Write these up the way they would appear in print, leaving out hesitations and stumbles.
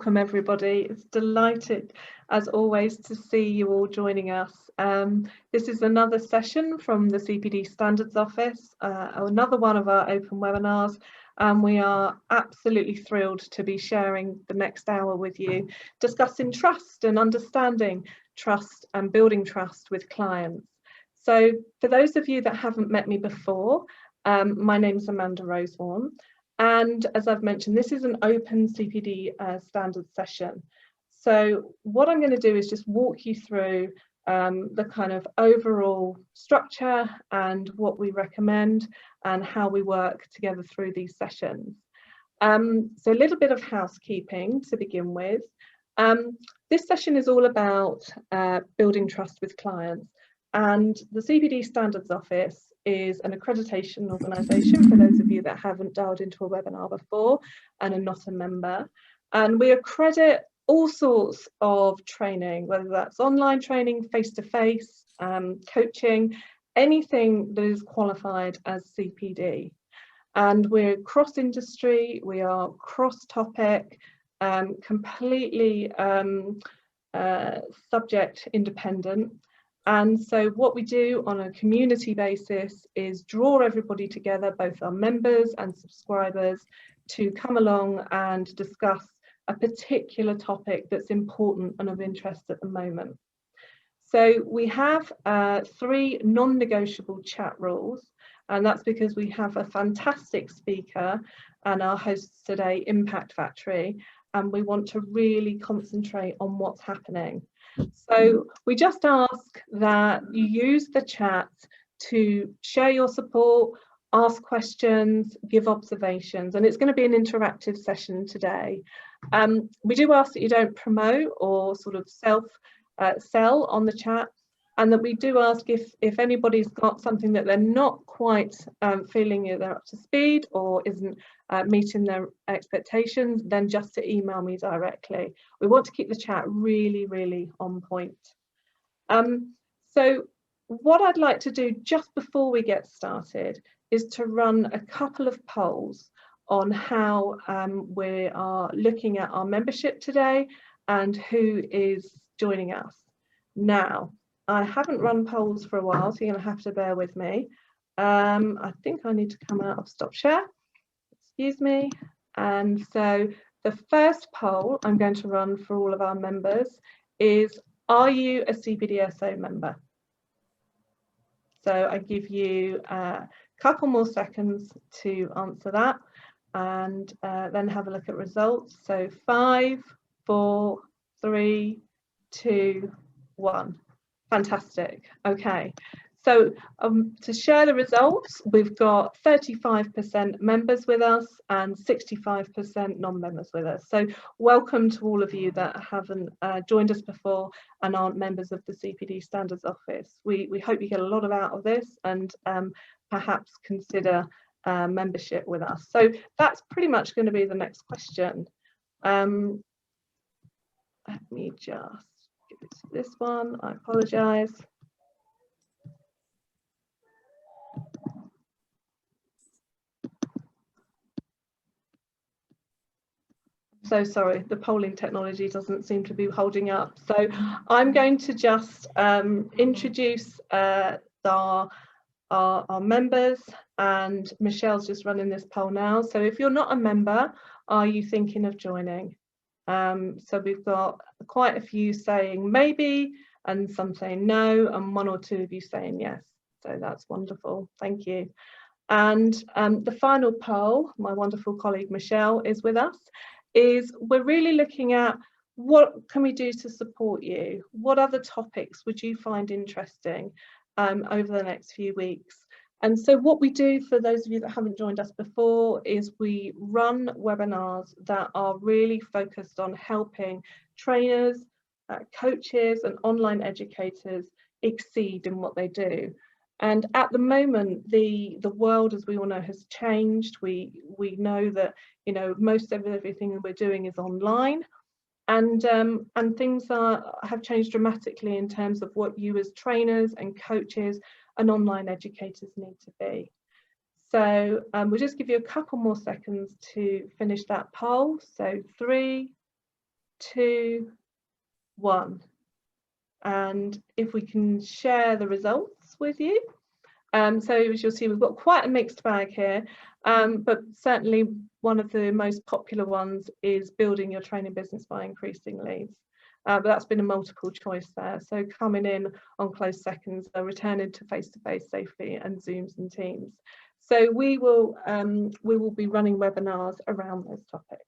welcome everybody. It's delighted as always to see you all joining us. This is another session from the CPD Standards Office, another one of our open webinars, and we are absolutely thrilled to be sharing the next hour with you, discussing trust and understanding trust and building trust with clients. So for those of you that haven't met me before, my name is Amanda Rosewarne. And as I've mentioned, this is an open CPD standards session. So what I'm going to do is just walk you through the kind of overall structure and what we recommend and how we work together through these sessions. So a little bit of housekeeping to begin with. This session is all about building trust with clients, and the CPD Standards Office is an accreditation organisation for those of you that haven't dialed into a webinar before and are not a member. And we accredit all sorts of training, whether that's online training, face-to-face, coaching, anything that is qualified as CPD. And we're cross-industry, we are cross-topic, completely subject independent. And so what we do on a community basis is draw everybody together, both our members and subscribers, to come along and discuss a particular topic that's important and of interest at the moment. So we have 3 non-negotiable chat rules, and that's because we have a fantastic speaker and our hosts today, Impact Factory, and we want to really concentrate on what's happening. So we just ask that you use the chat to share your support, ask questions, give observations, and it's going to be an interactive session today. We do ask that you don't promote or sort of sell on the chat, and that we do ask if anybody's got something that they're not quite feeling they're up to speed or isn't meeting their expectations, then just to email me directly. We want to keep the chat really, really on point. So what I'd like to do just before we get started is to run a couple of polls on how we are looking at our membership today and who is joining us. Now, I haven't run polls for a while, so you're going to have to bear with me. I think I need to come out of stop share. Excuse me. And so the first poll I'm going to run for all of our members is, are you a CPDSO member? So I give you a couple more seconds to answer that, and then have a look at results. So 5, 4, 3, 2, 1. Fantastic. Okay, so to share the results, we've got 35% members with us and 65% non-members with us. So welcome to all of you that haven't joined us before and aren't members of the CPD Standards Office. We hope you get a lot out of this and perhaps consider membership with us. So that's pretty much going to be the next question. Let me just give it to this one. I apologise. So sorry, the polling technology doesn't seem to be holding up. So I'm going to just introduce our members, and Michelle's just running this poll now. So if you're not a member, are you thinking of joining? So we've got quite a few saying maybe, and some saying no, and 1 or 2 of you saying yes. So that's wonderful, thank you. And the final poll, my wonderful colleague Michelle is with us, is we're really looking at what can we do to support you? What other topics would you find interesting over the next few weeks? And so what we do, for those of you that haven't joined us before, is we run webinars that are really focused on helping trainers, coaches and online educators exceed in what they do. And at the moment, the world, as we all know, has changed. We know that, you know, most of everything we're doing is online, and things have changed dramatically in terms of what you as trainers and coaches and online educators need to be. So we'll just give you a couple more seconds to finish that poll. So 3, 2, 1. And if we can share the results with you. So as you'll see, we've got quite a mixed bag here, but certainly one of the most popular ones is building your training business by increasing leads. But that's been a multiple choice there. So coming in on close seconds are returning to face-to-face safely and Zooms and Teams. So we will be running webinars around those topics.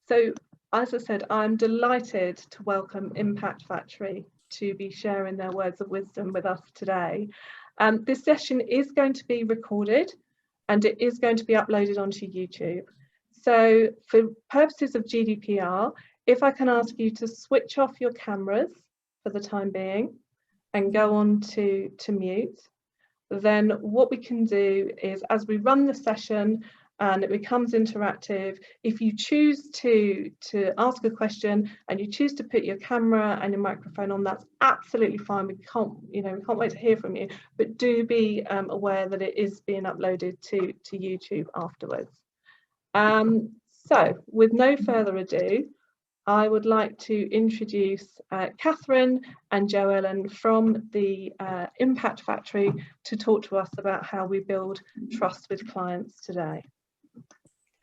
So as I said, I'm delighted to welcome Impact Factory to be sharing their words of wisdom with us today. This session is going to be recorded and it is going to be uploaded onto YouTube. So for purposes of GDPR, if I can ask you to switch off your cameras for the time being and go on to mute, then what we can do is, as we run the session and it becomes interactive, if you choose to ask a question and you choose to put your camera and your microphone on, that's absolutely fine. We can't wait to hear from you, but do be aware that it is being uploaded to YouTube afterwards. So with no further ado, I would like to introduce Catherine and Jo Ellen from the Impact Factory to talk to us about how we build trust with clients today.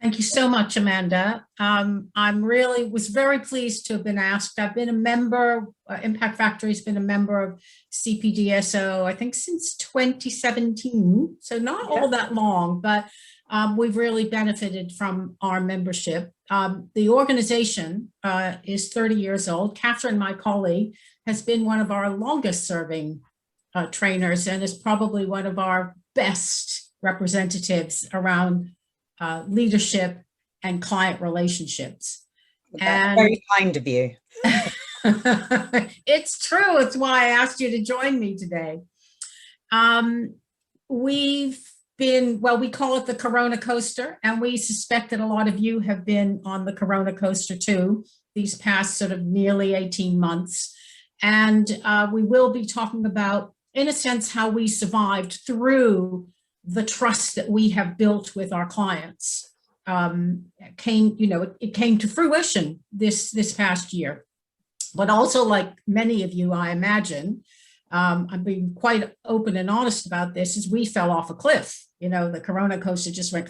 Thank you so much, Amanda. Was very pleased to have been asked. I've been a member, Impact Factory has been a member of CPDSO, I think since 2017, so not all that long, but we've really benefited from our membership. The organization is 30 years old. Catherine, my colleague, has been one of our longest serving trainers and is probably one of our best representatives around leadership and client relationships. That's very kind of you. It's true. It's why I asked you to join me today. We've been, well, we call it the Corona Coaster, and we suspect that a lot of you have been on the Corona Coaster too, these past sort of nearly 18 months. And we will be talking about, in a sense, how we survived through the trust that we have built with our clients. It came to fruition this past year. But also, like many of you, I imagine, I'm being quite open and honest about this, is we fell off a cliff. The Corona Coaster just went,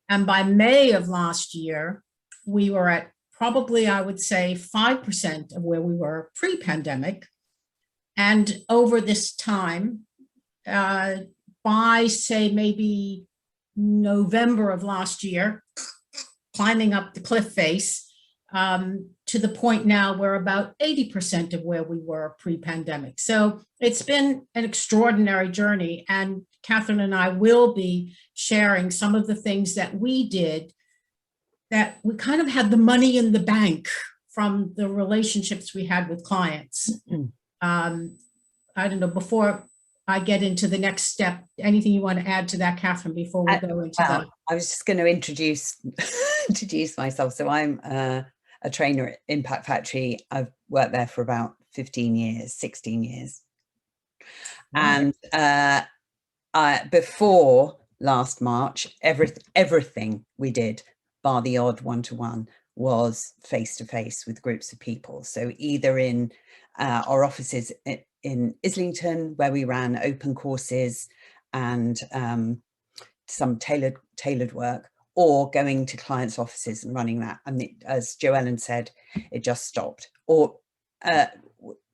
and by May of last year, we were at probably, I would say, 5% of where we were pre-pandemic. And over this time, by say maybe November of last year, climbing up the cliff face, to the point now we're about 80% of where we were pre-pandemic. So it's been an extraordinary journey, and Catherine and I will be sharing some of the things that we did that we kind of had the money in the bank from the relationships we had with clients. I don't know, before I get into the next step, anything you want to add to that, Catherine, before we go into that? I was just going to introduce myself. So I'm a trainer at Impact Factory. I've worked there for about 16 years. Right. And before last March, everything we did, bar the odd one-to-one, was face-to-face with groups of people. So either in our offices in Islington, where we ran open courses and some tailored work, or going to clients' offices and running that. And as Jo Ellen said, it just stopped. Or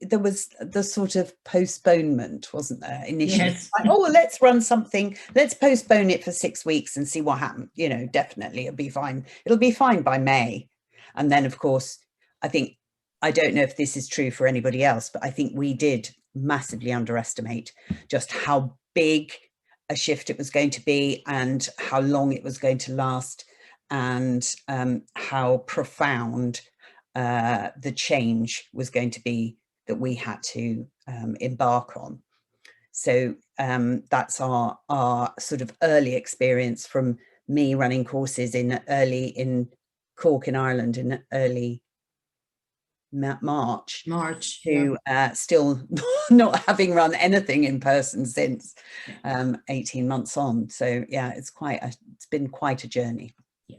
there was the sort of postponement, wasn't there, initially? Yes. Like, oh, let's run something, let's postpone it for 6 weeks and see what happens. Definitely it'll be fine. It'll be fine by May. And then, of course, I don't know if this is true for anybody else, but I think we did massively underestimate just how big a shift it was going to be and how long it was going to last, and how profound the change was going to be that we had to embark on. So that's our sort of early experience from me running courses in Cork in Ireland in early March to still not having run anything in person since 18 months on. So yeah, it's been quite a journey. Yeah.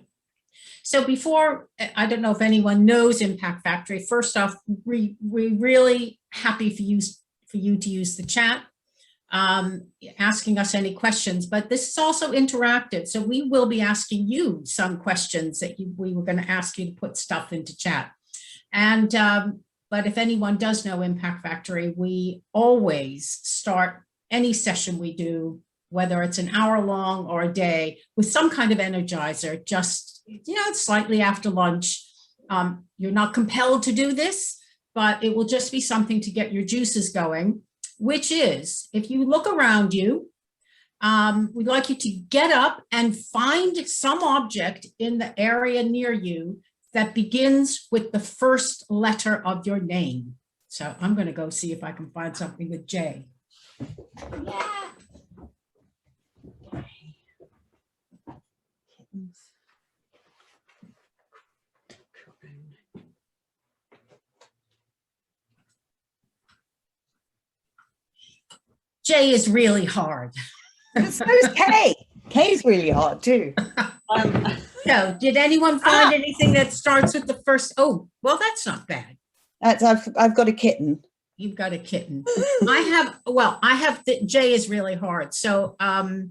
So before, I don't know if anyone knows Impact Factory. First off, we're really happy for you to use the chat, asking us any questions, but this is also interactive. So we will be asking you some questions that we were going to ask you to put stuff into chat. And, but if anyone does know Impact Factory, we always start any session we do, whether it's an hour long or a day, with some kind of energizer, just, you know, slightly after lunch. You're not compelled to do this, but it will just be something to get your juices going, which is, if you look around you, we'd like you to get up and find some object in the area near you that begins with the first letter of your name. So I'm going to go see if I can find something with J. Yeah. J is really hard. So is K. K is really hard too. So did anyone find anything that starts with the first? Oh, well, that's not bad. I've got a kitten. You've got a kitten. I have J is really hard. So I've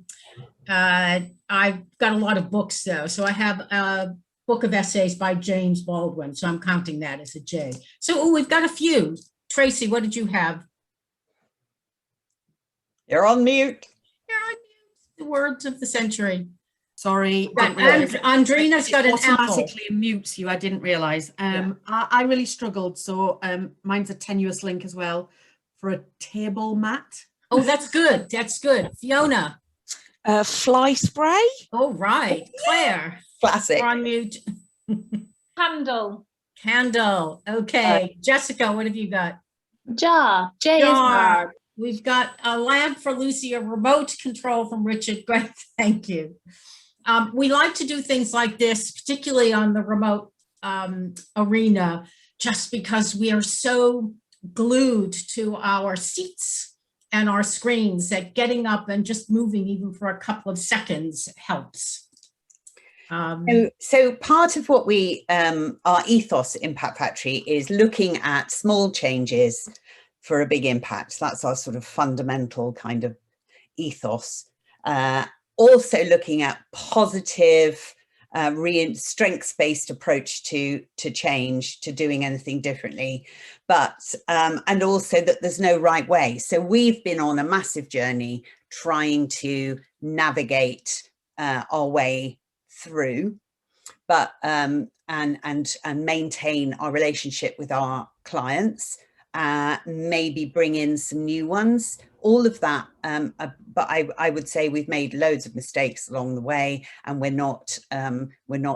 got a lot of books though. So I have a book of essays by James Baldwin. So I'm counting that as a J. So we've got a few. Tracy, what did you have? You're on mute. You're on mute. The words of the century. Sorry. Andrina's got an automatically mutes you. I didn't realize. I really struggled. So mine's a tenuous link as well for a table mat. Oh, that's good. That's good. Fiona. Fly spray. Oh, right. Claire. Classic. You're on mute. Candle. Candle. Okay. Jessica, what have you got? Jar. J is Jar. We've got a lamp for Lucy, a remote control from Richard. Great, thank you. We like to do things like this, particularly on the remote arena, just because we are so glued to our seats and our screens that getting up and just moving even for a couple of seconds helps. So part of what our ethos at Impact Factory is looking at small changes for a big impact. That's our sort of fundamental kind of ethos. Also looking at positive, strengths-based approach to change, to doing anything differently, but and also that there's no right way. So we've been on a massive journey trying to navigate our way through, but and maintain our relationship with our clients. Maybe bring in some new ones, all of that. But I would say we've made loads of mistakes along the way, and we're not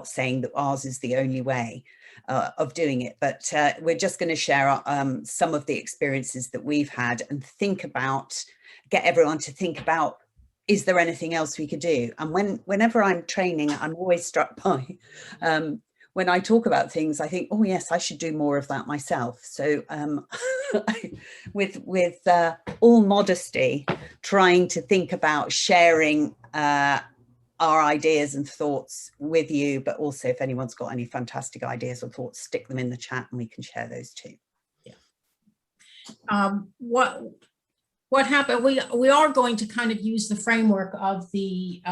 saying that ours is the only way of doing it. But we're just going to share some of the experiences that we've had and get everyone to think about, is there anything else we could do? And whenever I'm training, I'm always struck by when I talk about things, I think, oh yes, I should do more of that myself. So with all modesty, trying to think about sharing our ideas and thoughts with you, but also if anyone's got any fantastic ideas or thoughts, stick them in the chat and we can share those too. Yeah. What happened? We are going to kind of use the framework of the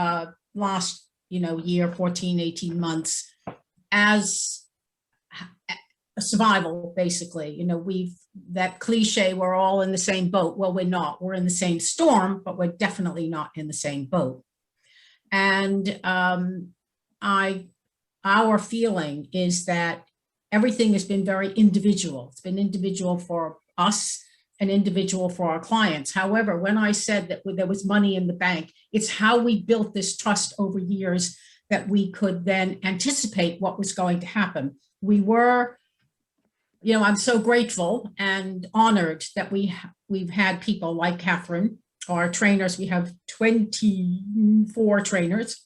last year, 14, 18 months as a survival, basically. That cliche, we're all in the same boat. Well, we're not. We're in the same storm, but we're definitely not in the same boat. And our feeling is that everything has been very individual. It's been individual for us and individual for our clients. However, when I said that there was money in the bank, it's how we built this trust over years that we could then anticipate what was going to happen. We were, I'm so grateful and honored that we've had people like Catherine, our trainers. We have 24 trainers.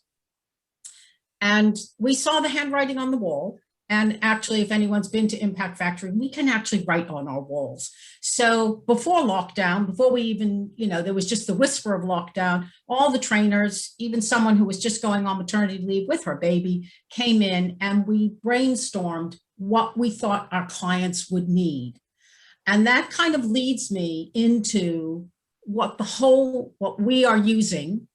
And we saw the handwriting on the wall. And actually, if anyone's been to Impact Factory, we can actually write on our walls. So before lockdown, before we even, there was just the whisper of lockdown, all the trainers, even someone who was just going on maternity leave with her baby, came in and we brainstormed what we thought our clients would need. And that kind of leads me into what we are using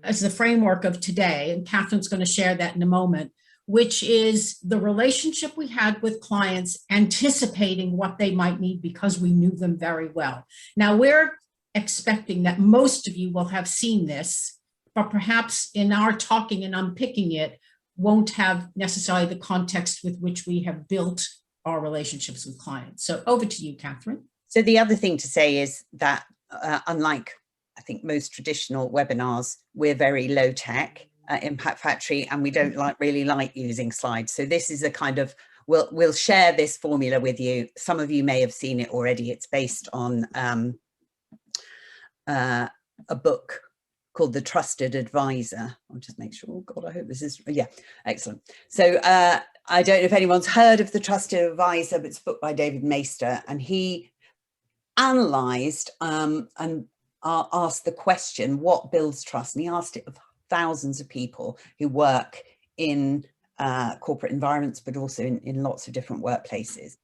as the framework of today. And Catherine's going to share that in a moment, which is the relationship we had with clients, anticipating what they might need because we knew them very well. Now, we're expecting that most of you will have seen this, but perhaps in our talking and unpicking it, won't have necessarily the context with which we have built our relationships with clients. So over to you, Catherine. So the other thing to say is that unlike, I think, most traditional webinars, we're very low tech at Impact Factory, and we don't really like using slides. So this is a kind of, we'll share this formula with you. Some of you may have seen it already. It's based on a book called The Trusted Advisor. I'll just make sure, oh God, I hope this is, yeah, excellent. So I don't know if anyone's heard of The Trusted Advisor, but it's a book by David Maister, and he analysed and asked the question, what builds trust? And he asked it of thousands of people who work in corporate environments, but also in lots of different workplaces.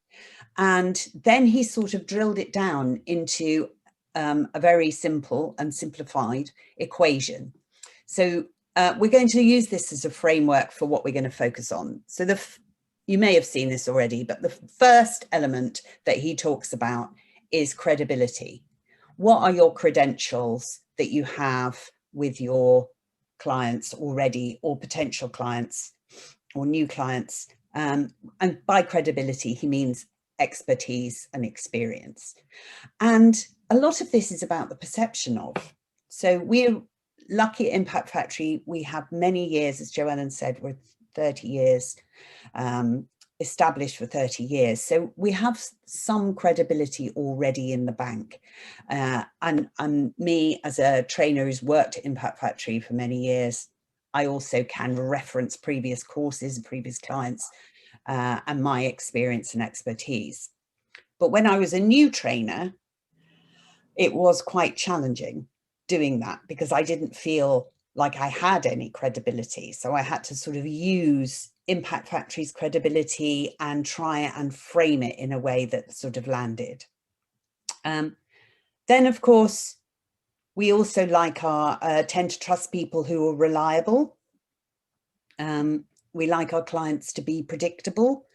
And then he sort of drilled it down into a very simple and simplified equation. So we're going to use this as a framework for what we're going to focus on. So you may have seen this already, but the first element that he talks about is credibility. What are your credentials that you have with your clients already, or potential clients or new clients? And by credibility, he means expertise and experience. And a lot of this is about the perception of. So we're lucky at Impact Factory. We have many years, as Joellen said, we're 30 years, established for 30 years. So we have some credibility already in the bank. And me, as a trainer who's worked at Impact Factory for many years, I also can reference previous courses and previous clients and my experience and expertise. But when I was a new trainer, it was quite challenging doing that because I didn't feel like I had any credibility. So I had to sort of use Impact Factory's credibility and try and frame it in a way that sort of landed. Then, of course, we also tend to trust people who are reliable. We like our clients to be predictable.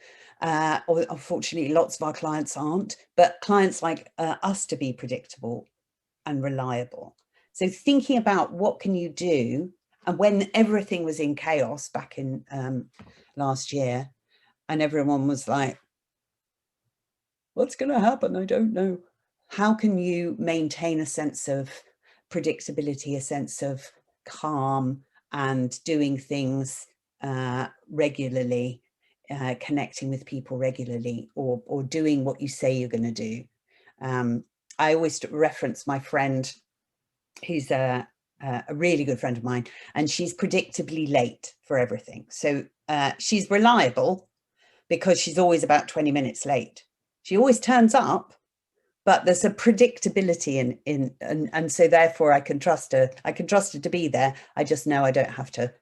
Or unfortunately, lots of our clients aren't, but clients like us to be predictable and reliable. So thinking about what can you do, and when everything was in chaos back in last year, and everyone was like, what's going to happen? I don't know. How can you maintain a sense of predictability, a sense of calm, and doing things regularly, connecting with people regularly, or doing what you say you're going to do? I always reference my friend, who's a really good friend of mine, and she's predictably late for everything. So she's reliable because she's always about 20 minutes late. She always turns up, but there's a predictability and so therefore I can trust her. I can trust her to be there. I just know I don't have to,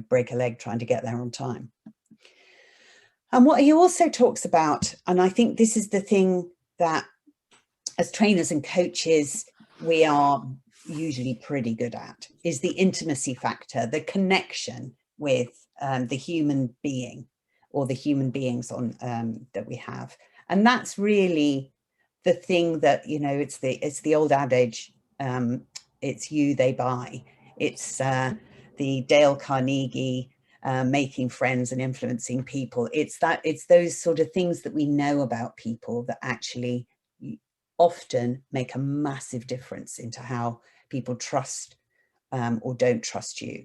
break a leg trying to get there on time. And what he also talks about, and I think this is the thing that as trainers and coaches, we are usually pretty good at, is the intimacy factor, the connection with the human being or the human beings that we have. And that's really the thing that, it's the old adage, it's you they buy. It's the Dale Carnegie, making friends and influencing people. It's those sort of things that we know about people that actually often make a massive difference into how people trust or don't trust you.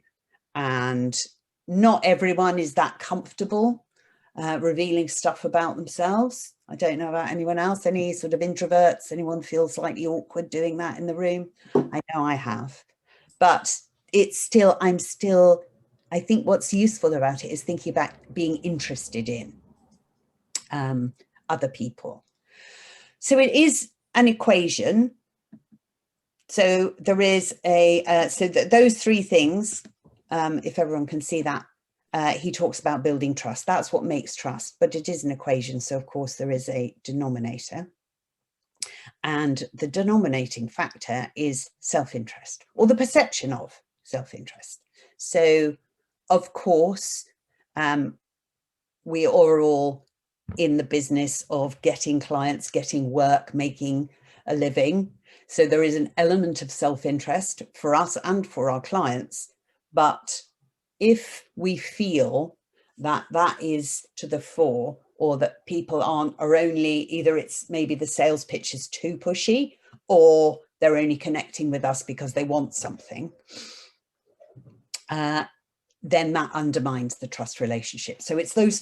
And not everyone is that comfortable revealing stuff about themselves. I don't know about anyone else, any sort of introverts, anyone feels slightly awkward doing that in the room? I know I have, but I'm still I think what's useful about it is thinking about being interested in other people. So it is an equation. So there is those three things, if everyone can see that, he talks about building trust. That's what makes trust, but it is an equation. So of course there is a denominator. And the denominating factor is self-interest, or the perception of self-interest. So of course, we are all in the business of getting clients, getting work, making a living. So there is an element of self-interest for us and for our clients. But if we feel that that is to the fore, or that people are only, either it's maybe the sales pitch is too pushy, or they're only connecting with us because they want something, then that undermines the trust relationship. So it's those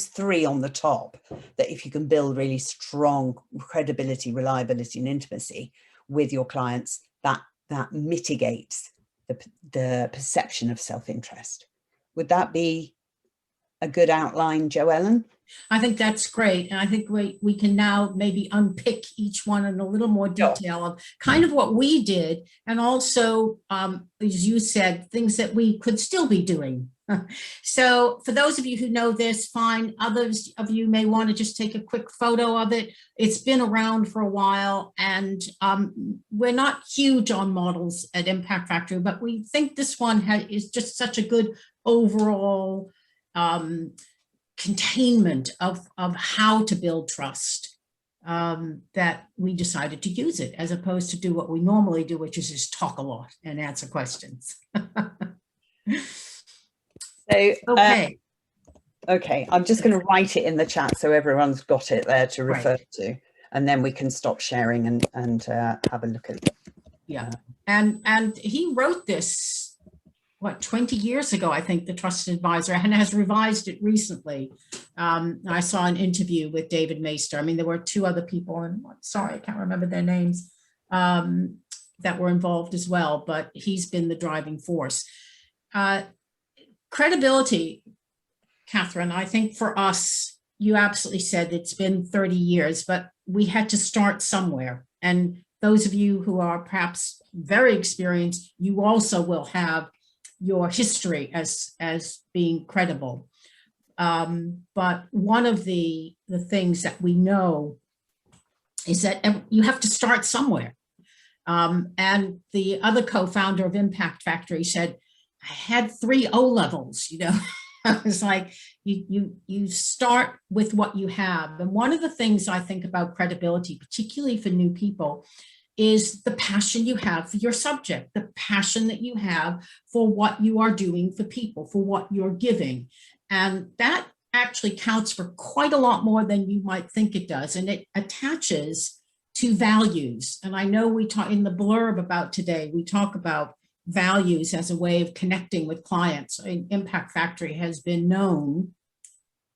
three on the top that if you can build really strong credibility, reliability, and intimacy with your clients, that mitigates the perception of self-interest. Would that be a good outline, Jo Ellen? I think that's great. And I think we can now maybe unpick each one in a little more detail of kind of what we did. And also, as you said, things that we could still be doing. So for those of you who know this, fine. Others of you may want to just take a quick photo of it. It's been around for a while, and we're not huge on models at Impact Factory, but we think this one is just such a good overall containment of how to build trust, that we decided to use it as opposed to do what we normally do, which is just talk a lot and answer questions. So, okay. Okay, I'm just going to write it in the chat so everyone's got it there to refer to, and then we can stop sharing and have a look at it. Yeah, and he wrote this, what, 20 years ago, I think, the Trusted Advisor, and has revised it recently. I saw an interview with David Maister. I mean, there were two other people, and sorry, I can't remember their names, that were involved as well, but he's been the driving force. Credibility, Catherine, I think for us, you absolutely said it's been 30 years, but we had to start somewhere. And those of you who are perhaps very experienced, you also will have your history as being credible. But one of the things that we know is that you have to start somewhere. And the other co-founder of Impact Factory said, I had 3 O levels, you know. It's like you start with what you have. And one of the things I think about credibility, particularly for new people, is the passion you have for your subject, the passion that you have for what you are doing for people, for what you're giving. And that actually counts for quite a lot more than you might think it does. And it attaches to values. And I know we talk in the blurb about today, we talk about values as a way of connecting with clients. Impact Factory has been known,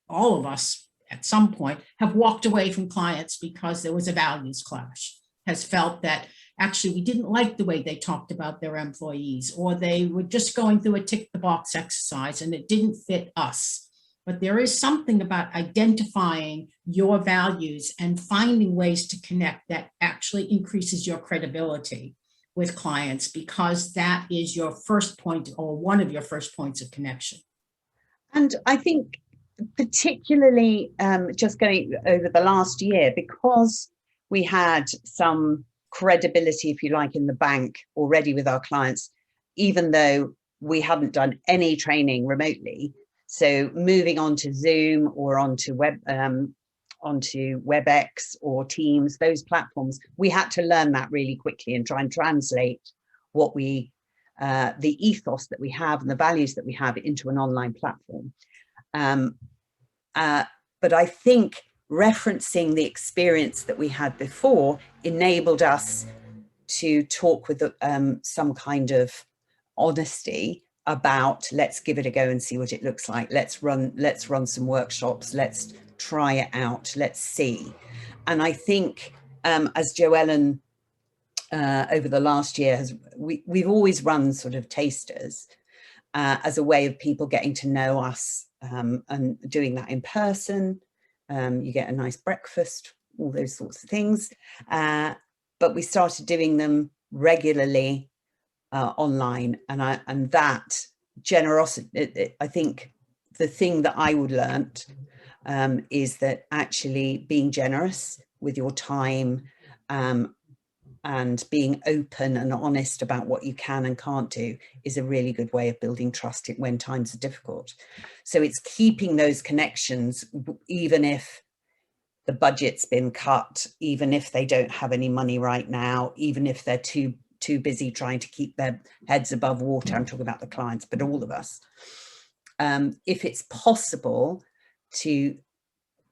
all of us at some point have walked away from clients because there was a values clash, has felt that actually we didn't like the way they talked about their employees, or they were just going through a tick the box exercise and it didn't fit us. But there is something about identifying your values and finding ways to connect that actually increases your credibility with clients, because that is your first point, or one of your first points of connection. And I think particularly just going over the last year, because we had some credibility, if you like, in the bank already with our clients, even though we hadn't done any training remotely. So moving on to Zoom or onto WebEx or Teams, those platforms, we had to learn that really quickly and try and translate what the ethos that we have and the values that we have into an online platform. But I think referencing the experience that we had before enabled us to talk with some kind of honesty about, let's give it a go and see what it looks like. Let's run some workshops. Let's try it out. Let's see. And I think as Jo Ellen over the last year we've always run sort of tasters, as a way of people getting to know us, and doing that in person. You get a nice breakfast, all those sorts of things. But we started doing them regularly online, and that generosity, I think the thing that I would learnt is that actually being generous with your time, and being open and honest about what you can and can't do is a really good way of building trust when times are difficult. So it's keeping those connections, even if the budget's been cut, even if they don't have any money right now, even if they're too busy trying to keep their heads above water. I'm talking about the clients, but all of us. If it's possible to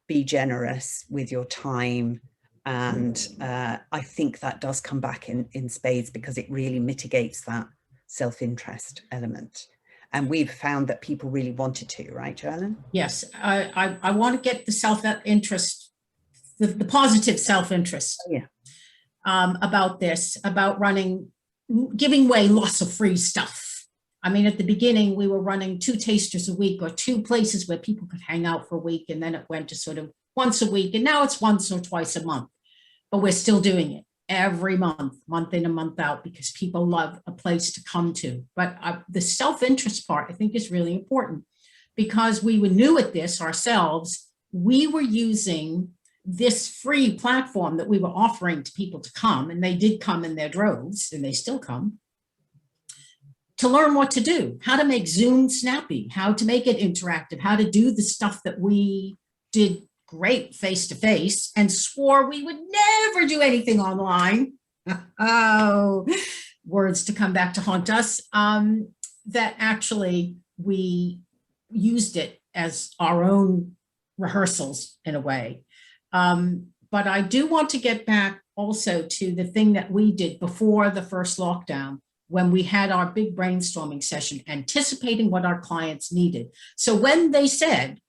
be generous with your time, and I think that does come back in spades, because it really mitigates that self-interest element. And we've found that people really wanted to, right, Joellen? Yes, I want to get the self-interest, the positive self-interest. Oh, yeah. About this, about giving away lots of free stuff. I mean, at the beginning, we were running 2 tasters a week, or 2 places where people could hang out for a week, and then it went to sort of once a week, and now it's once or twice a month. But we're still doing it every month in and month out, because people love a place to come to. But the self-interest part, I think, is really important, because we were new at this ourselves. We were using this free platform that we were offering to people to come, and they did come in their droves, and they still come, to learn what to do, how to make Zoom snappy, how to make it interactive, how to do the stuff that we did great face-to-face and swore we would never do anything online. Oh, words to come back to haunt us. That actually we used it as our own rehearsals in a way. But I do want to get back also to the thing that we did before the first lockdown, when we had our big brainstorming session, anticipating what our clients needed. So when they said,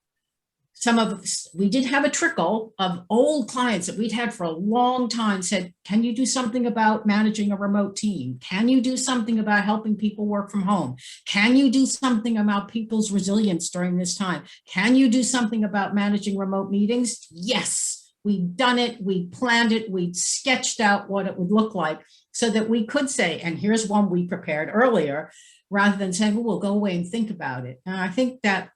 we did have a trickle of old clients that we'd had for a long time said, can you do something about managing a remote team? Can you do something about helping people work from home? Can you do something about people's resilience during this time? Can you do something about managing remote meetings? Yes, we've done it. We planned it. We sketched out what it would look like, so that we could say, and here's one we prepared earlier, rather than saying, well, we'll go away and think about it. And I think that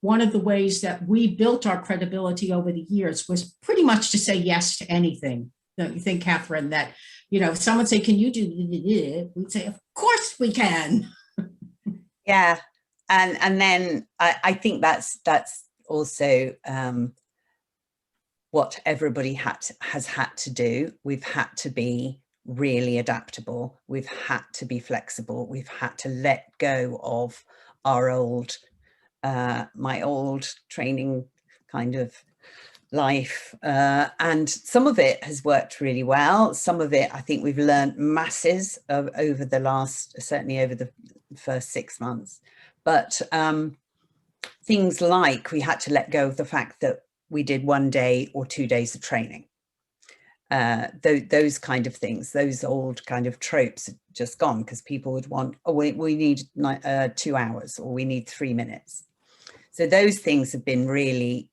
one of the ways that we built our credibility over the years was pretty much to say yes to anything. Don't you think, Catherine, that, if someone say, can you do it? We'd say, of course we can. Yeah. And then I think that's also what everybody has had to do. We've had to be really adaptable. We've had to be flexible. We've had to let go of our my old training kind of life, and some of it has worked really well. Some of it, I think we've learned masses of certainly over the first 6 months. But things like we had to let go of the fact that we did 1 day or 2 days of training. Those kind of things, those old kind of tropes are just gone, because people would want, oh, we need 2 hours, or we need 3 minutes. So those things have been really,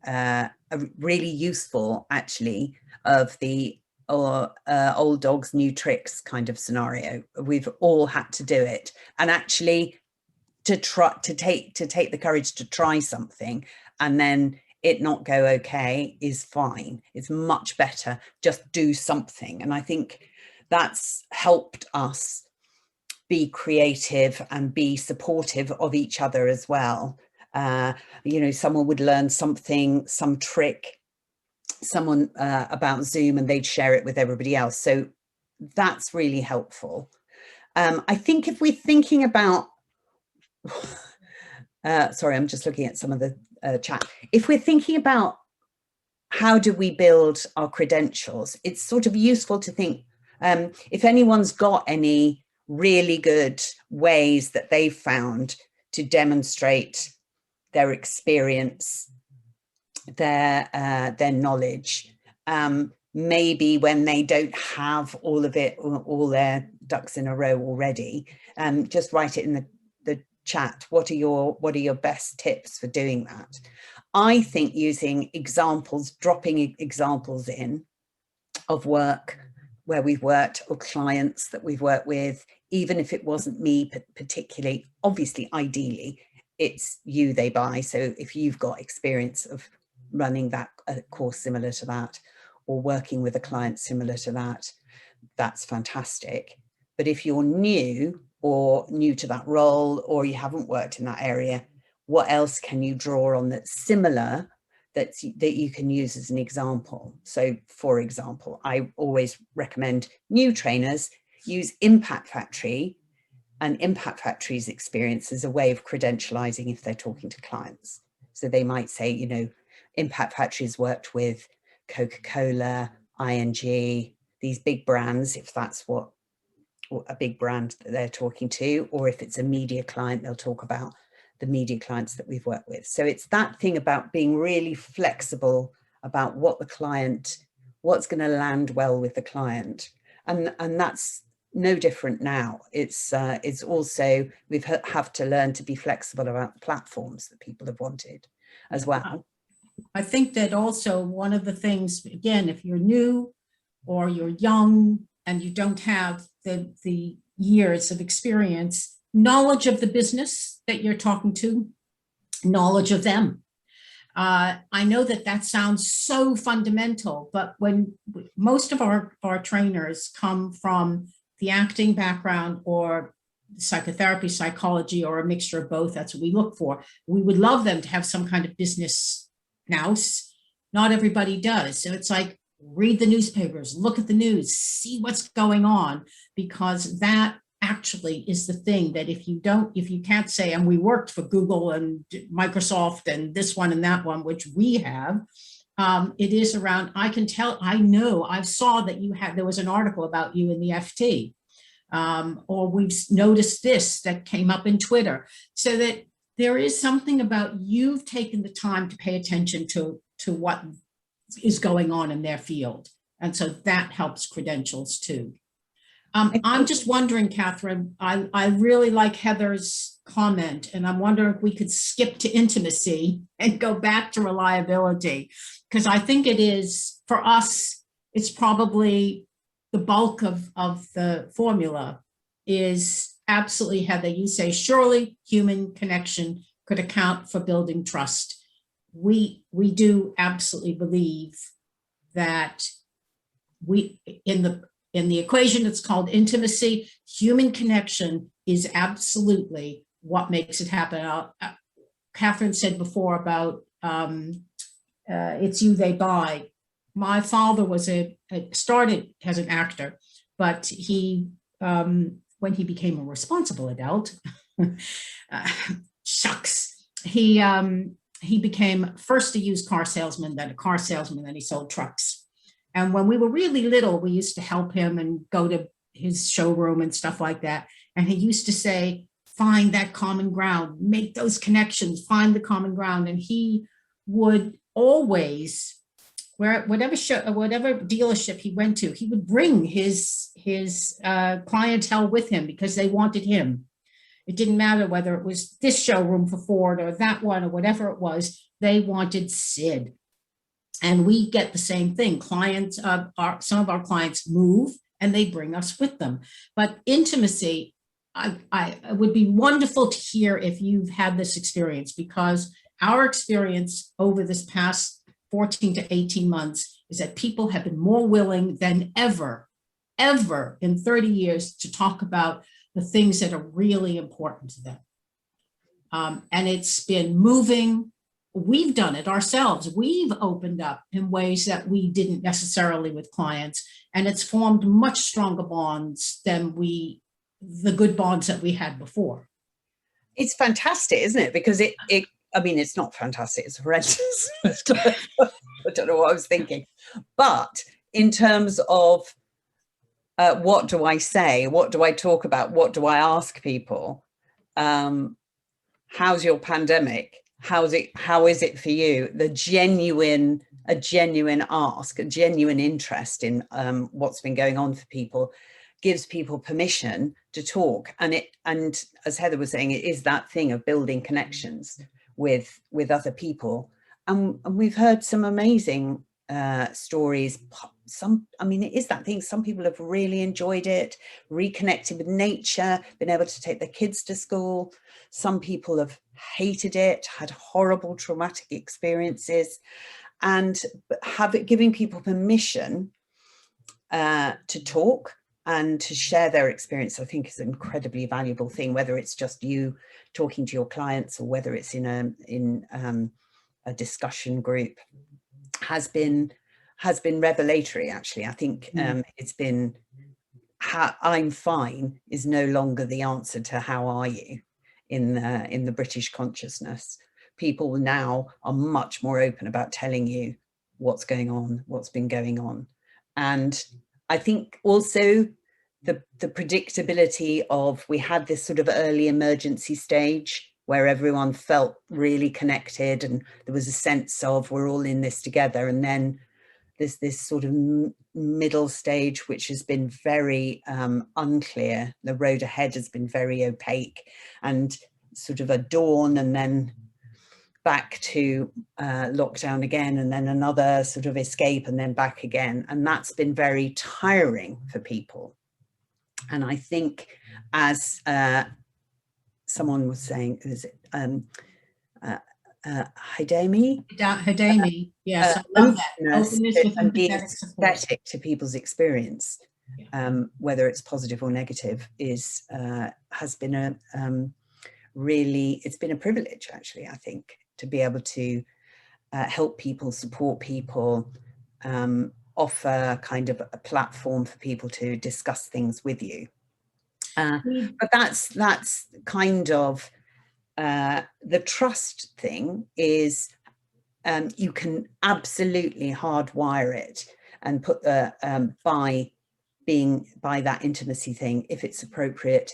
really useful, actually, of the old dogs, new tricks kind of scenario. We've all had to do it, and actually to take the courage to try something, and then it not go okay is fine. It's much better just do something. And I think that's helped us be creative and be supportive of each other as well. Someone would learn something, some trick, someone about Zoom, and they'd share it with everybody else. So that's really helpful. I think if we're thinking about, sorry, I'm just looking at some of the chat. If we're thinking about how do we build our credentials, it's sort of useful to think, if anyone's got any really good ways that they've found to demonstrate their experience, their knowledge, maybe when they don't have all of it, all their ducks in a row already, just write it in the chat, what are your best tips for doing that? I think using examples, dropping examples in of work where we've worked or clients that we've worked with, even if it wasn't me particularly, obviously, ideally, it's you they buy. So if you've got experience of running that course similar to that, or working with a client similar to that, that's fantastic. But if you're new or new to that role, or you haven't worked in that area, what else can you draw on that's similar that you can use as an example? So for example, I always recommend new trainers use Impact Factory and Impact Factory's experience as a way of credentializing if they're talking to clients. So they might say, you know, Impact Factory's worked with Coca-Cola, ING, these big brands, if that's what a big brand that they're talking to, or if it's a media client, they'll talk about the media clients that we've worked with. So it's that thing about being really flexible about what the client, what's going to land well with the client. And that's no different now. It's also, we've have to learn to be flexible about the platforms that people have wanted as well. I think that also one of the things, again, if you're new or you're young and you don't have the years of experience, knowledge of the business that you're talking to, knowledge of them. I know that sounds so fundamental, but when most of our trainers come from the acting background or psychotherapy, psychology, or a mixture of both, that's what we look for. We would love them to have some kind of business nous. Not everybody does. So it's like, read the newspapers, look at the news, see what's going on, because that actually is the thing that if you can't say, and we worked for Google and Microsoft and this one and that one, which we have, it is around, I saw that there was an article about you in the FT, or we've noticed this that came up in Twitter, so that there is something about you've taken the time to pay attention to what is going on in their field. And so that helps credentials too. I'm just wondering, Catherine, I really like Heather's comment, and I'm wondering if we could skip to intimacy and go back to reliability, because I think it is, for us, it's probably the bulk of the formula is absolutely, Heather, you say, surely human connection could account for building trust. We do absolutely believe that in the equation, it's called intimacy. Human connection is absolutely what makes it happen. Catherine said before about it's you they buy. My father started as an actor, but he when he became a responsible adult, he became first a used car salesman, then a car salesman, then he sold trucks. And when we were really little, we used to help him and go to his showroom and stuff like that. And he used to say, find that common ground, make those connections, find the common ground. And he would always, whatever dealership he went to, he would bring his clientele with him because they wanted him. It didn't matter whether it was this showroom for Ford or that one or whatever it was, they wanted Sid. And we get the same thing. Clients, some of our clients move and they bring us with them. But intimacy, it would be wonderful to hear if you've had this experience, because our experience over this past 14 to 18 months is that people have been more willing than ever in 30 years to talk about the things that are really important to them. And it's been moving. We've done it ourselves. We've opened up in ways that we didn't necessarily with clients, and it's formed much stronger bonds than the good bonds that we had before. It's fantastic, isn't it? Because I mean, it's not fantastic, it's horrendous. I don't know what I was thinking. But in terms of what do I say? What do I talk about? What do I ask people? How's your pandemic? How is it for you? A genuine ask, a genuine interest in what's been going on for people gives people permission to talk. And as Heather was saying, it is that thing of building connections with other people. And we've heard some amazing stories. It is that thing. Some people have really enjoyed it, reconnected with nature, been able to take their kids to school. Some people have hated it, had horrible traumatic experiences, and giving people permission to talk and to share their experience, I think, is an incredibly valuable thing, whether it's just you talking to your clients or whether it's in a discussion group, has been revelatory, actually. I think it's been, I'm fine is no longer the answer to how are you in the British consciousness. People now are much more open about telling you what's going on, what's been going on. And I think also the predictability of, we had this sort of early emergency stage where everyone felt really connected and there was a sense of we're all in this together. And then there's this sort of middle stage, which has been very unclear. The road ahead has been very opaque, and sort of a dawn and then back to lockdown again, and then another sort of escape and then back again. And that's been very tiring for people. And I think, as someone was saying, is it Hidemi? Hidemi, yes, I love that. Openness with And being empathetic support. empathetic to people's experience, whether it's positive or negative, has been it's been a privilege, actually, I think, to be able to help people, support people, offer kind of a platform for people to discuss things with you. But that's kind of the trust thing is, you can absolutely hardwire it and put the by that intimacy thing, if it's appropriate,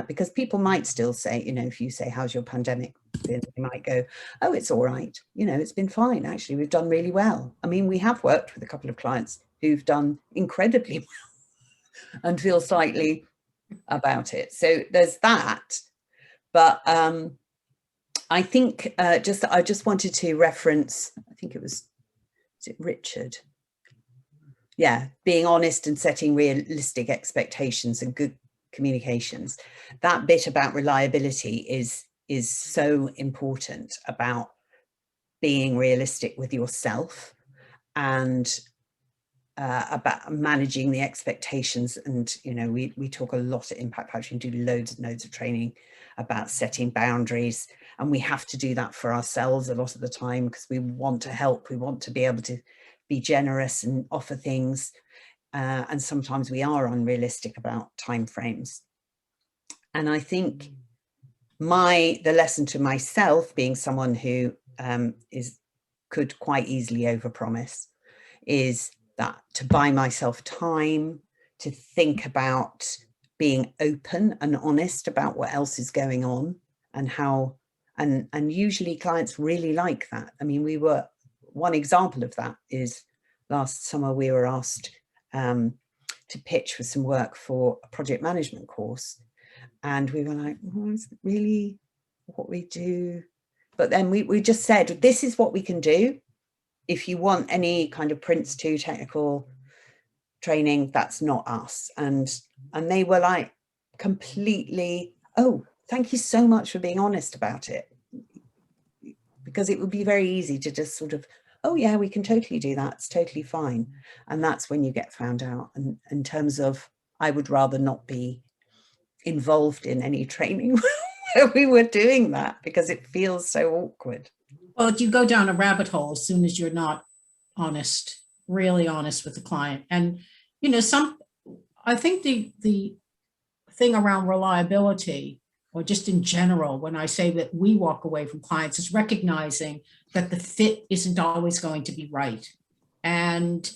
because people might still say, if you say, how's your pandemic been? They might go, oh, it's all right. It's been fine. Actually, we've done really well. I mean, we have worked with a couple of clients who've done incredibly well and feel slightly about it. So there's that. But I think I just wanted to reference, I think is it Richard? Yeah, being honest and setting realistic expectations and good communications. That bit about reliability is so important, about being realistic with yourself and about managing the expectations. And we talk a lot at Impact Factory and do loads and loads of training about setting boundaries, and we have to do that for ourselves a lot of the time because we want to help, we want to be able to be generous and offer things. And sometimes we are unrealistic about timeframes. And I think the lesson to myself, being someone who could quite easily overpromise, is that to buy myself time to think about being open and honest about what else is going on and how, and usually clients really like that. I mean, one example of that is last summer we were asked to pitch for some work for a project management course. And we were like, oh, is it really what we do? But then we just said, this is what we can do. If you want any kind of Prince 2 technical training, that's not us. And they were like completely, oh, thank you so much for being honest about it. Because it would be very easy to just sort of, oh yeah, we can totally do that. It's totally fine. And that's when you get found out. And in terms of, I would rather not be involved in any training where we were doing that because it feels so awkward. Well, you go down a rabbit hole as soon as you're not honest, really honest with the client. And, I think the thing around reliability, or just in general, when I say that we walk away from clients, is recognizing that the fit isn't always going to be right. And,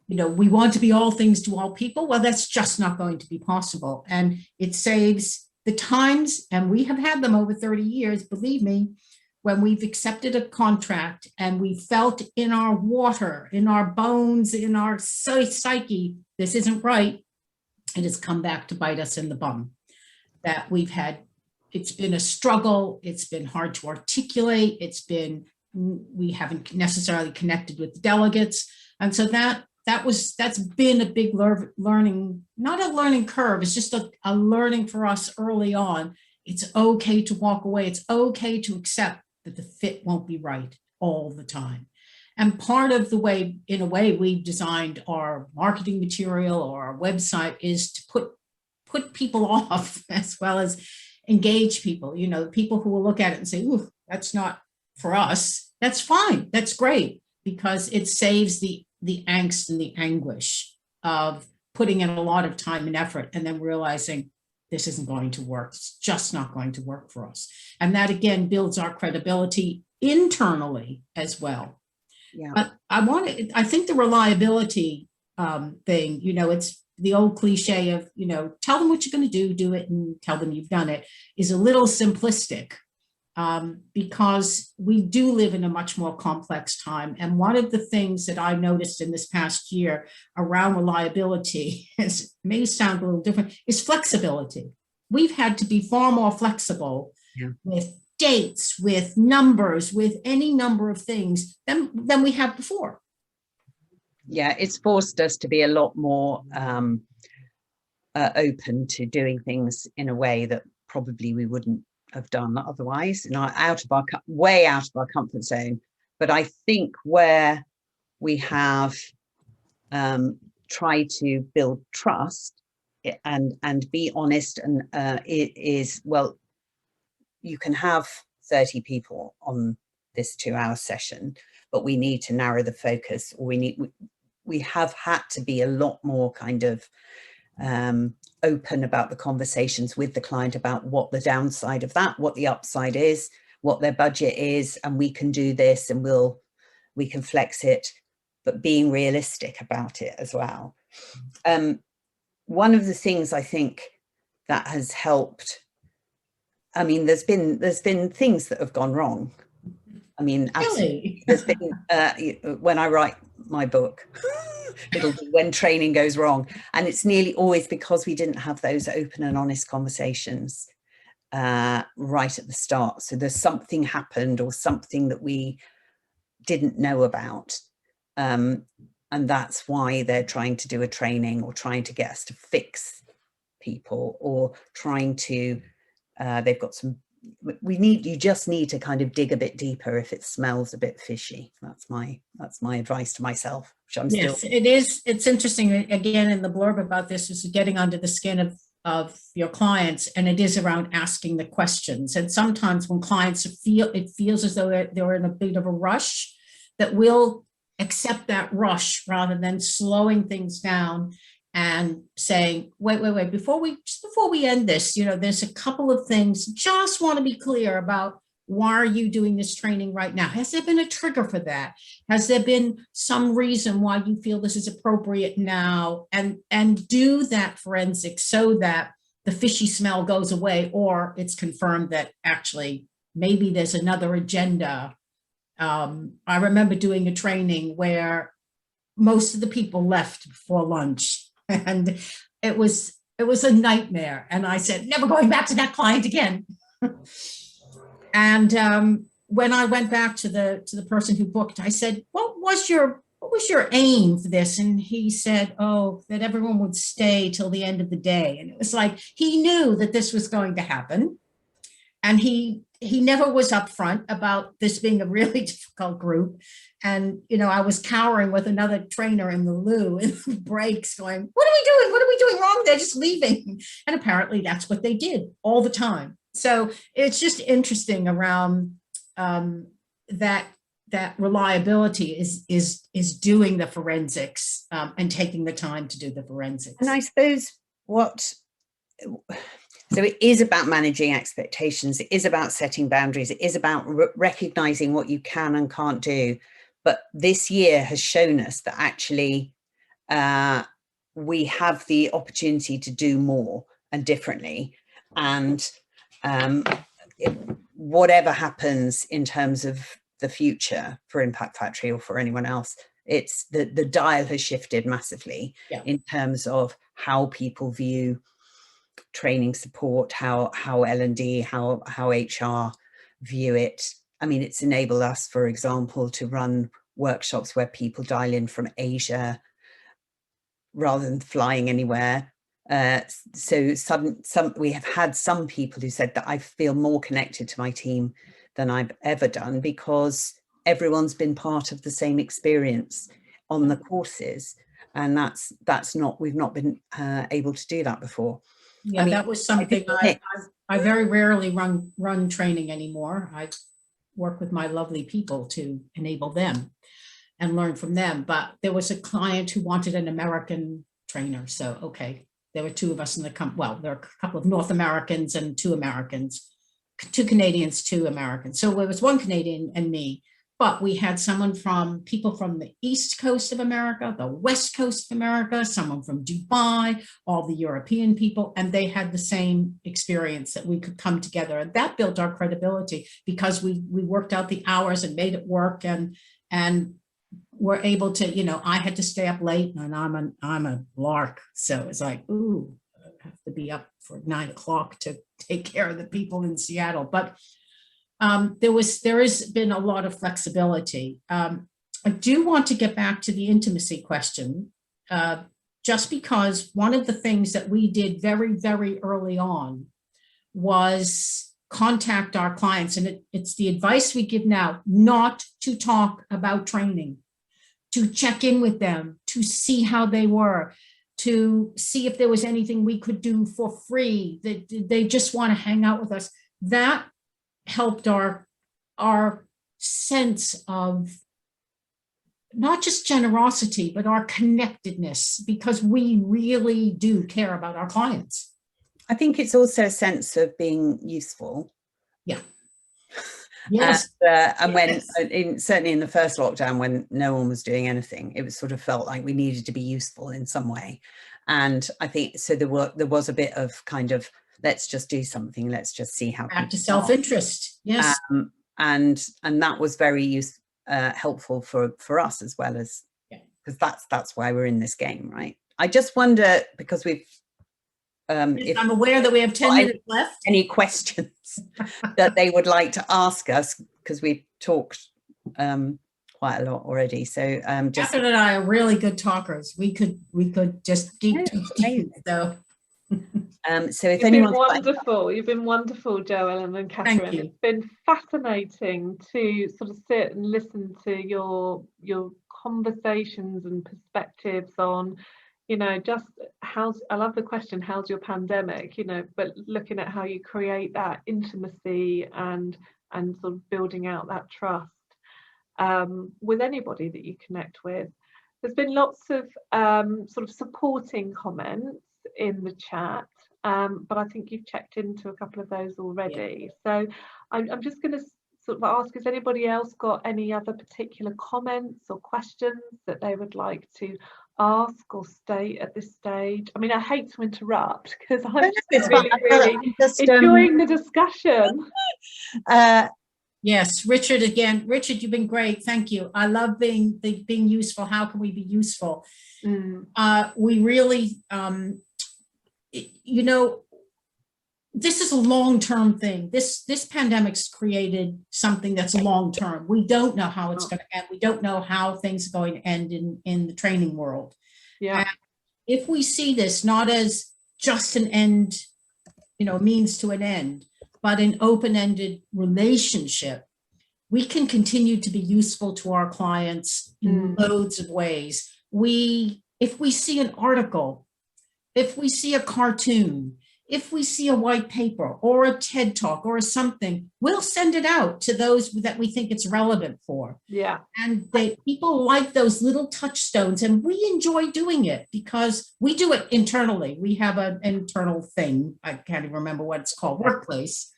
we want to be all things to all people. Well, that's just not going to be possible. And it saves the times, and we have had them over 30 years, believe me, when we've accepted a contract and we felt in our water, in our bones, in our psyche, this isn't right. it has come back to bite us in the bum. That it's been a struggle, it's been hard to articulate, we haven't necessarily connected with the delegates. And so that's been a big learning, not a learning curve, it's just a learning for us early on. It's okay to walk away. It's okay to accept that the fit won't be right all the time. And part of the way, in a way, we've designed our marketing material or our website is to put people off as well as engage people. You know, people who will look at it and say, ooh, that's not for us. That's fine. That's great, because it saves the angst and the anguish of putting in a lot of time and effort and then realizing this isn't going to work. It's just not going to work for us. And that again builds our credibility internally as well. Yeah. But I think the reliability thing, you know, it's the old cliche of, you know, tell them what you're going to do it, and tell them you've done it, is a little simplistic. Because we do live in a much more complex time. And one of the things that I noticed in this past year around reliability, it may sound a little different, is flexibility. We've had to be far more flexible with dates, with numbers, with any number of things than we have before. Yeah, it's forced us to be a lot more open to doing things in a way that probably we wouldn't have done otherwise, and way out of our comfort zone. But I think where we have tried to build trust and be honest, and it is, well, you can have 30 people on this 2-hour session, but we need to narrow the focus. We have had to be a lot more kind of open about the conversations with the client about what the downside of that, what the upside is, what their budget is, and we can do this and we can flex it, but being realistic about it as well. One of the things I think that has helped, I mean, there's been things that have gone wrong. I mean, really? There's been when I write my book, it'll be when training goes wrong, and it's nearly always because we didn't have those open and honest conversations right at the start. So there's something happened or something that we didn't know about, and that's why they're trying to do a training or trying to get us to fix people, or trying to they've got some, you just need to kind of dig a bit deeper if it smells a bit fishy. That's my advice to myself, which I'm still. Yes, it is. It's interesting. Again, in the blurb about this is getting under the skin of your clients, and it is around asking the questions. And sometimes when clients it feels as though they're in a bit of a rush, that we'll accept that rush rather than slowing things down and saying, wait, before we end this, you know, there's a couple of things, just want to be clear about, why are you doing this training right now? Has there been a trigger for that? Has there been some reason why you feel this is appropriate now? And do that forensic so that the fishy smell goes away, or it's confirmed that actually maybe there's another agenda. I remember doing a training where most of the people left before lunch. And it was a nightmare. And I said, never going back to that client again. And when I went back to the person who booked, I said, what was your aim for this? And he said, oh, that everyone would stay till the end of the day. And it was like, he knew that this was going to happen. And he never was upfront about this being a really difficult group. And, you know, I was cowering with another trainer in the loo in the breaks going, what are we doing? What are we doing wrong? They're just leaving. And apparently that's what they did all the time. So it's just interesting around that reliability is doing the forensics and taking the time to do the forensics. And I suppose so it is about managing expectations. It is about setting boundaries. It is about recognizing what you can and can't do. But this year has shown us that actually we have the opportunity to do more and differently. And whatever happens in terms of the future for Impact Factory or for anyone else, it's the dial has shifted massively in terms of how people view training support, how L&D, how HR view it. I mean, it's enabled us, for example, to run workshops where people dial in from Asia rather than flying anywhere. So we have had some people who said that I feel more connected to my team than I've ever done, because everyone's been part of the same experience on the courses, and we've not been able to do that before. Yeah, I mean, that was something I very rarely run training anymore. I work with my lovely people to enable them and learn from them. But there was a client who wanted an American trainer. So, okay, there were two of us in the company. Well, there are a couple of North Americans and two Americans, two Canadians, two Americans. So it was one Canadian and me. But we had people from the East Coast of America, the West Coast of America, someone from Dubai, all the European people, and they had the same experience, that we could come together. And that built our credibility, because we worked out the hours and made it work, and were able to, I had to stay up late, and I'm a lark. So it's like, ooh, I have to be up for 9 o'clock to take care of the people in Seattle. But there has been a lot of flexibility. I do want to get back to the intimacy question, just because one of the things that we did very, very early on was contact our clients. And it's the advice we give now, not to talk about training, to check in with them, to see how they were, to see if there was anything we could do for free, that they just want to hang out with us. That helped our sense of not just generosity, but our connectedness, because we really do care about our clients. I think it's also a sense of being useful. Yeah. Yes. And when certainly in the first lockdown, when no one was doing anything, it was sort of felt like we needed to be useful in some way. And I think so there was a bit of kind of, let's just do something. Let's just see how. Back to self-interest. Yes. And that was very helpful for us as well, as because that's why we're in this game, right? I just wonder, because we've. If I'm aware that we have 10 minutes left. Any questions that they would like to ask us, because we've talked quite a lot already. So Catherine and I are really good talkers. We could just deep. So. So if You've anyone's been wonderful. You've been wonderful, Joellen and Catherine. It's been fascinating to sort of sit and listen to your conversations and perspectives on, just I love the question, how's your pandemic, but looking at how you create that intimacy and sort of building out that trust with anybody that you connect with. There's been lots of sort of supporting comments in the chat, but I think you've checked into a couple of those already. So I'm just going to sort of ask, has anybody else got any other particular comments or questions that they would like to ask or state at this stage? I mean, I hate to interrupt, because I'm just really enjoying the discussion. Yes, Richard again. Richard, you've been great. Thank you. I love being useful. How can we be useful? We really, this is a long-term thing. This pandemic's created something that's long-term. We don't know how it's going to end. We don't know how things are going to end in the training world. Yeah. And if we see this not as just an end, means to an end, but an open-ended relationship, we can continue to be useful to our clients in loads of ways. If we see an article, if we see a cartoon, if we see a white paper or a TED Talk or something, we'll send it out to those that we think it's relevant for. Yeah. And people like those little touchstones, and we enjoy doing it because we do it internally. We have an internal thing, I can't even remember what it's called, Workplace.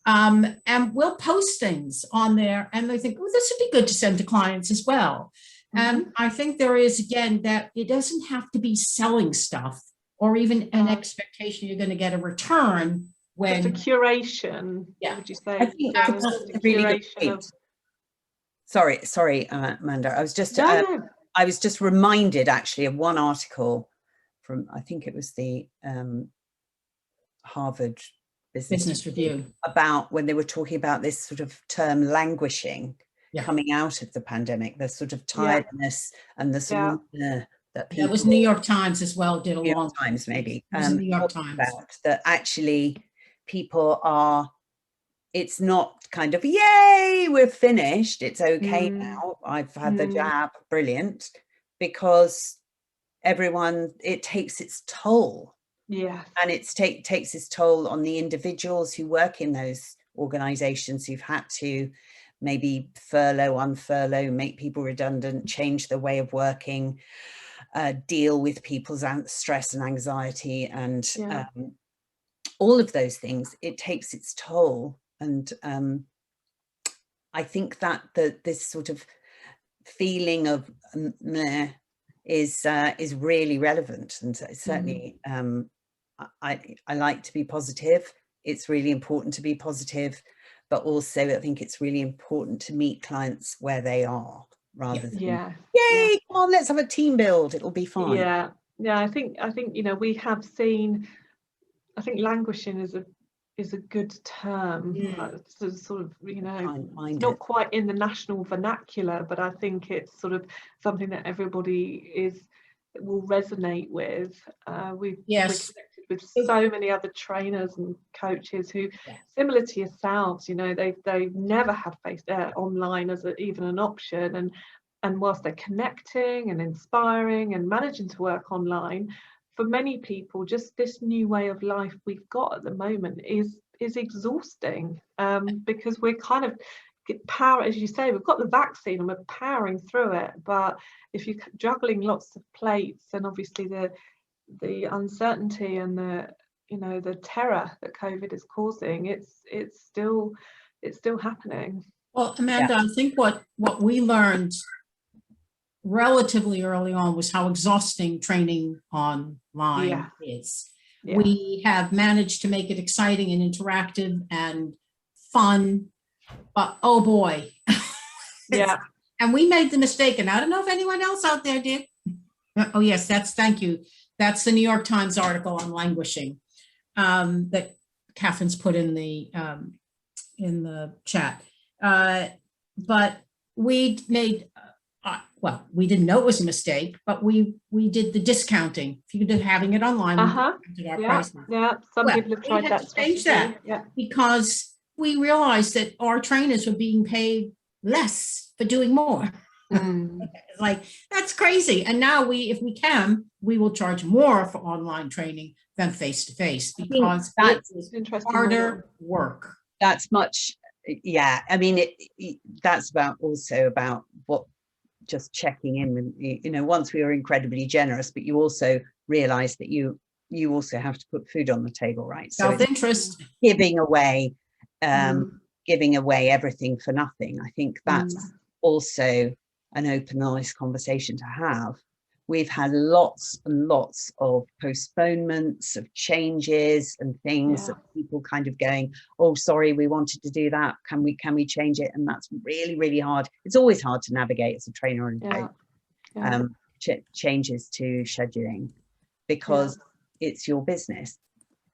And we'll post things on there, and they think, oh, this would be good to send to clients as well. And I think there is, again, that it doesn't have to be selling stuff or even an expectation you're going to get a return when. It's a curation, would you say? I think that's a really good point. Sorry, Amanda. I was just No. I was just reminded actually of one article from, I think it was the Harvard Business Review, about when they were talking about this sort of term languishing coming out of the pandemic, the sort of tiredness and the sort of that people. That was New York Times as well, did a New long York Times maybe. New York Times. About that actually people are, it's not kind of, yay, we're finished, it's okay now, I've had the jab, brilliant, because everyone, it takes its toll. Yeah. And it takes its toll on the individuals who work in those organizations who've had to maybe furlough, unfurlough, make people redundant, change the way of working, deal with people's stress and anxiety and all of those things. It takes its toll. And I think that this sort of feeling of meh is really relevant, and certainly I like to be positive. It's really important to be positive, but also I think it's really important to meet clients where they are, rather than yay, come on, let's have a team build, it'll be fine. I think you know, we have seen, I think languishing is a good term. Sort of, you know, it's not quite in the national vernacular, but I think it's sort of something that everybody will resonate with. We're connected with so many other trainers and coaches who, similar to yourselves, you know, they've never had online as even an option, and whilst they're connecting and inspiring and managing to work online, for many people, just this new way of life we've got at the moment is exhausting, because we're kind of as you say, we've got the vaccine and we're powering through it, but if you're juggling lots of plates, and obviously the uncertainty and the terror that COVID is causing, it's still happening. Well, Amanda, I think what we learned relatively early on was how exhausting training online is. We have managed to make it exciting and interactive and fun, but oh boy. And we made the mistake, and I don't know if anyone else out there did. Oh yes, thank you. That's the New York Times article on languishing that Catherine's put in the chat. But we made, well, we didn't know it was a mistake, but we did the discounting. If you did having it online, we did our prices. Some people have tried that. Change that because we realized that our trainers were being paid less for doing more. Like, that's crazy. And now if we can, we will charge more for online training than face-to-face, because that's harder work. That's much, I mean, that's also about what, just checking in with, you know, once we were incredibly generous, but you also realize that you also have to put food on the table, right? So self-interest, giving away everything for nothing. I think that's also an open, honest conversation to have. We've had lots and lots of postponements of changes and things, of people kind of going, oh, sorry, we wanted to do that. Can we change it? And that's really, really hard. It's always hard to navigate as a trainer and coach, changes to scheduling, because it's your business.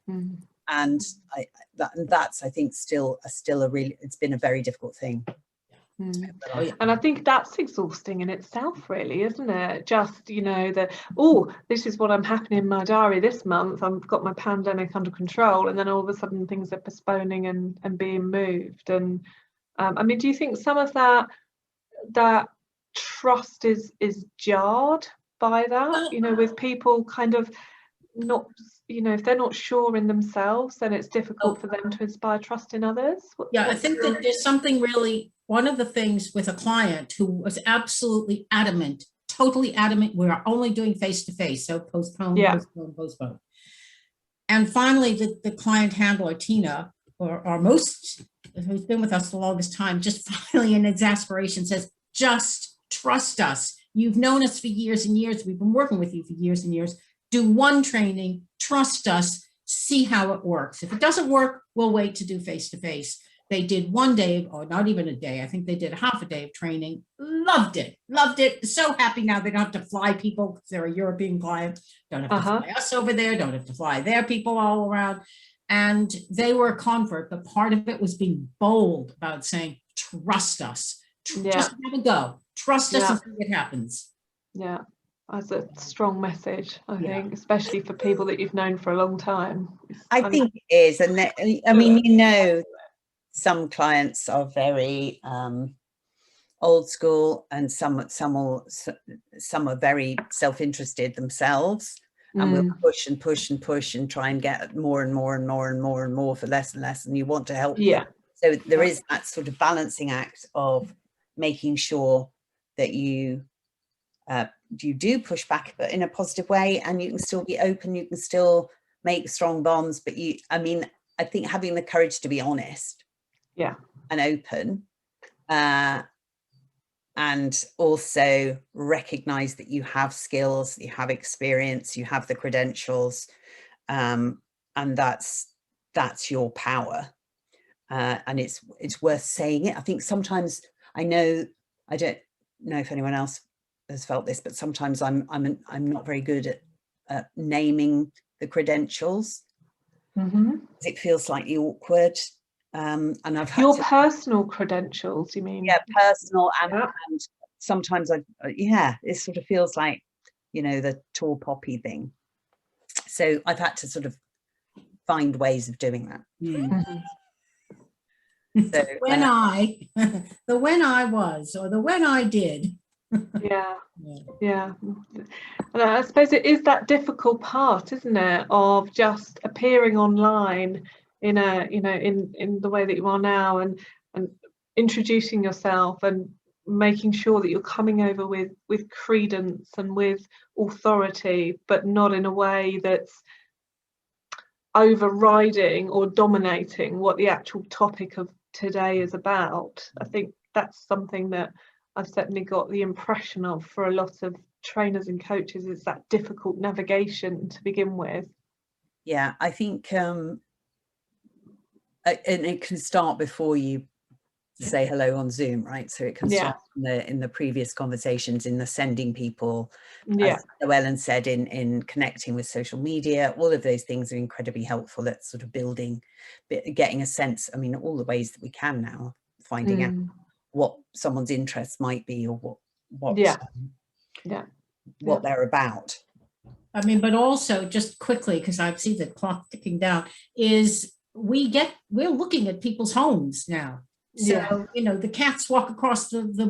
And that's, I think, still a really, it's been a very difficult thing. And I think that's exhausting in itself, really, isn't it? Just, you know, this is what I'm happening in my diary this month. I've got my pandemic under control, and then all of a sudden things are postponing and being moved. And I mean, do you think some of that trust is jarred by that? You know, with people kind of not, you know, if they're not sure in themselves, then it's difficult for them to inspire trust in others. I think that there's something really, one of the things with a client who was absolutely adamant, totally adamant, we're only doing face-to-face, so postpone. And finally, the client handler, Tina, or most, who's been with us the longest time, just finally in exasperation says, just trust us. You've known us for years and years. We've been working with you for years and years. Do one training, trust us, see how it works. If it doesn't work, we'll wait to do face-to-face. They did 1 day, or not even a day. I think they did half a day of training. Loved it. So happy now they don't have to fly people because they're a European client. Don't have to fly us over there. Don't have to fly their people all around. And they were a convert, but part of it was being bold about saying, trust us. Just have a go. Trust us and see what happens. Yeah, that's a strong message, I think, especially for people that you've known for a long time. I think it is. And I mean, you know, some clients are very old school, and some are very self-interested themselves, and will push and push and push and try and get more and more and more and more and more for less and less, and you want to help them. So there is that sort of balancing act of making sure that you do push back, but in a positive way, and you can still be open, you can still make strong bonds, but I think having the courage to be honest and open, and also recognize that you have skills, you have experience, you have the credentials, and that's your power, and it's worth saying it. I think sometimes, I don't know if anyone else has felt this, but sometimes I'm not very good at naming the credentials. It feels slightly awkward, and I've had your personal credentials, you mean? Yeah, personal, and sometimes it sort of feels like, you know, the tall poppy thing. So I've had to sort of find ways of doing that. So when I was, or the when I did. And I suppose it is that difficult part, isn't it, of just appearing online in in the way that you are now, and introducing yourself and making sure that you're coming over with credence and with authority, but not in a way that's overriding or dominating what the actual topic of today is about. I think that's something that I've certainly got the impression of for a lot of trainers and coaches, is that difficult navigation to begin with. Yeah, I think and it can start before you say hello on Zoom, right? So it can start in the previous conversations, in the sending people, as Ellen said, in connecting with social media. All of those things are incredibly helpful at sort of building, getting a sense, I mean, all the ways that we can now, finding out what someone's interests might be, or what they're about. I mean, but also just quickly, because I see the clock ticking down, is we're looking at people's homes now. So, you know, the cats walk across the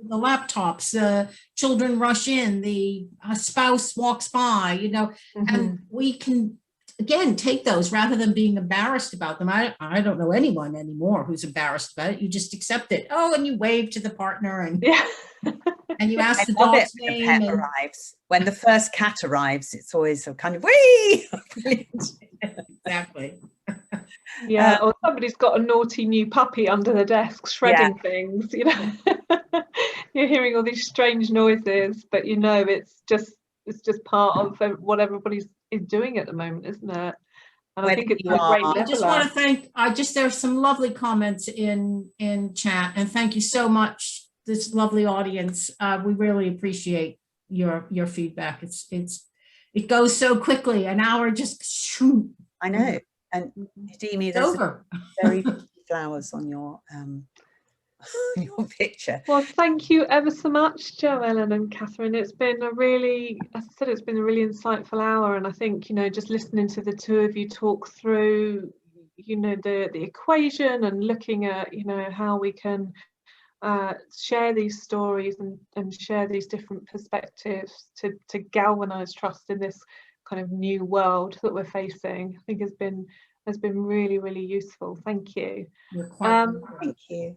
laptops, children rush in, the spouse walks by, you know, and we can, again, take those rather than being embarrassed about them. I don't know anyone anymore who's embarrassed about it. You just accept it. Oh, and you wave to the partner, and and you ask the dog's name. When the pet arrives. When the first cat arrives, it's always a kind of wee. Exactly. Or somebody's got a naughty new puppy under the desk shredding things, you know. You're hearing all these strange noises, but you know it's just part of what everybody's is doing at the moment, isn't it? And I think it's a great leveler. I just want to thank, there's some lovely comments in chat, and thank you so much, this lovely audience. We really appreciate your feedback. It goes so quickly, an hour just shoot. I know. And Demi, there's very pretty flowers on your picture. Well, thank you ever so much, Joellen and Catherine. It's been a really, as I said, it's been a really insightful hour, and I think, you know, just listening to the two of you talk through, you know, the equation, and looking at, you know, how we can share these stories and share these different perspectives to galvanize trust in this kind of new world that we're facing, I think has been really, really useful. Thank you. Thank you.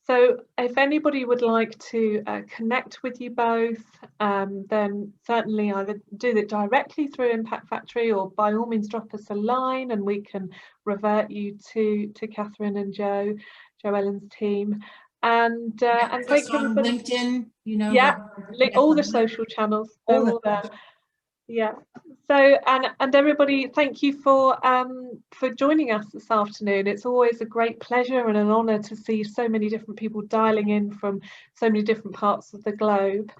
So if anybody would like to connect with you both, then certainly either do it directly through Impact Factory, or by all means drop us a line and we can revert you to Catherine and Joellen's team. And thank on LinkedIn, you know. All the social channels, they're all there. So, and everybody, thank you for joining us this afternoon. It's always a great pleasure and an honour to see so many different people dialing in from so many different parts of the globe.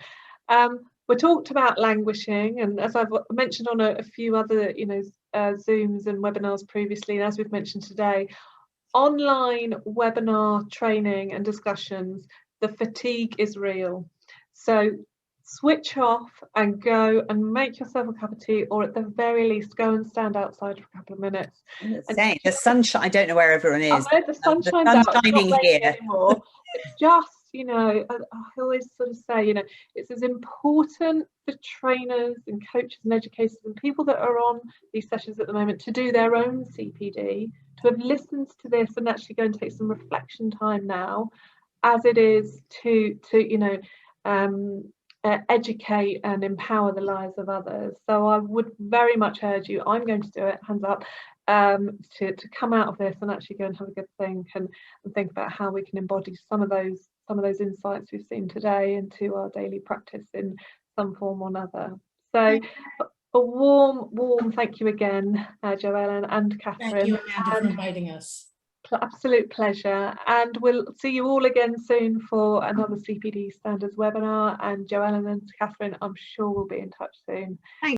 We talked about languishing, and as I've mentioned on a few other, Zooms and webinars previously, and as we've mentioned today, online webinar training and discussions, the fatigue is real. So switch off and go and make yourself a cup of tea, or at the very least go and stand outside for a couple of minutes. The sunshine, I don't know where everyone is. I know the sunshine's sun's out, it's shining not raining here. anymore. It's just, I always sort of say, it's as important for trainers and coaches and educators and people that are on these sessions at the moment to do their own CPD, to have listened to this and actually go and take some reflection time now, as it is to educate and empower the lives of others. So I would very much urge you, I'm going to do it, hands up, to come out of this and actually go and have a good think and think about how we can embody some of those insights we've seen today into our daily practice in some form or another. So a warm thank you again, Joellen and Catherine. Thank you, Amanda, for inviting us. Absolute pleasure, and we'll see you all again soon for another CPD Standards webinar. And Joellen and Catherine, I'm sure we'll be in touch soon. Thanks.